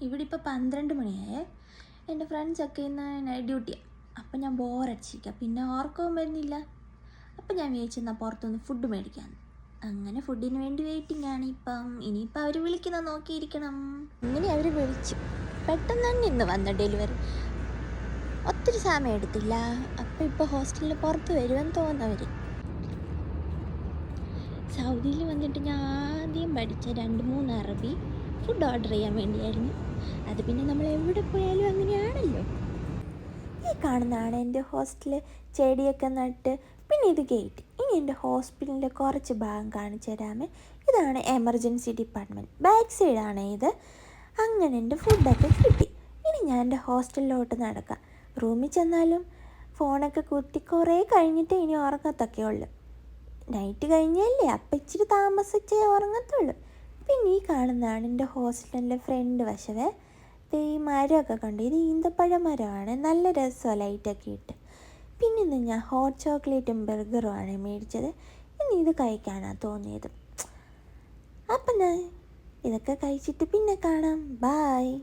ഇവിടെ ഇപ്പോൾ 12 മണിയായേ. എൻ്റെ ഫ്രണ്ട്സൊക്കെ ഇന്ന് നൈറ്റ് ഡ്യൂട്ടിയാണ്. അപ്പം ഞാൻ ബോറടിച്ചിരിക്കുക, പിന്നെ ഓർക്കവും വരുന്നില്ല. അപ്പം ഞാൻ വിചാരിച്ചെന്നാൽ പുറത്തുനിന്ന് ഫുഡ് മേടിക്കാമെന്ന്. അങ്ങനെ ഫുഡിന് വേണ്ടി വെയിറ്റിംഗ് ആണ് ഇപ്പം. ഇനിയിപ്പോൾ അവർ വിളിക്കുന്ന നോക്കിയിരിക്കണം. അങ്ങനെ അവർ വിളിച്ചു. പെട്ടെന്ന് തന്നെ ഇന്ന് വന്ന ഡെലിവറി. ഒത്തിരി സമയം എടുത്തില്ല. അപ്പം ഇപ്പോൾ ഹോസ്റ്റലിൽ പുറത്ത് വരുമെന്ന് തോന്നുന്നവർ. സൗദിയിൽ വന്നിട്ട് ഞാൻ ആദ്യം പഠിച്ച 2-3 അറബി ഫുഡ് ഓർഡർ ചെയ്യാൻ വേണ്ടിയായിരുന്നു. അത് പിന്നെ നമ്മൾ എവിടെ പോയാലും അങ്ങനെയാണല്ലോ. ഈ കാണുന്നതാണ് എൻ്റെ ഹോസ്റ്റല്. ചെടിയൊക്കെ നട്ട്. പിന്നെ ഇത് ഗേറ്റ്. ഇനി എൻ്റെ ഹോസ്പിറ്റലിൻ്റെ കുറച്ച് ഭാഗം കാണിച്ചു തരാമേ. ഇതാണ് എമർജൻസി ഡിപ്പാർട്ട്മെൻറ്റ്. ബാക്ക് സൈഡാണ് ഇത്. അങ്ങനെ എൻ്റെ ഫുഡൊക്കെ കിട്ടി. ഇനി ഞാൻ എൻ്റെ ഹോസ്റ്റലിലോട്ട് നടക്കാം. റൂമിൽ ചെന്നാലും ഫോണൊക്കെ കുത്തി കുറേ കഴിഞ്ഞിട്ട് ഇനി ഉറങ്ങത്തൊക്കെ ഉള്ളു. നൈറ്റ് കഴിഞ്ഞല്ലേ, അപ്പം ഇച്ചിരി താമസിച്ചേ ഉറങ്ങത്തുള്ളൂ. പിന്നെ ഈ കാണുന്നതാണ് എൻ്റെ ഹോസ്റ്റലിൻ്റെ ഫ്രണ്ട് വശവേ. ഈ മരമൊക്കെ കണ്ടു. ഇത് ഈന്തപ്പഴ മരമാണ്. നല്ല രസമാണ് ലൈറ്റൊക്കെ ഇട്ട്. പിന്നെ ഇന്ന് ഞാൻ ഹോട്ട് ചോക്ലേറ്റും ബർഗറുമാണ് മേടിച്ചത്. ഇനി ഇത് കഴിക്കാനാണ് തോന്നിയത്. അപ്പം ഞാൻ ഇതൊക്കെ കഴിച്ചിട്ട് പിന്നെ കാണാം. ബായ്.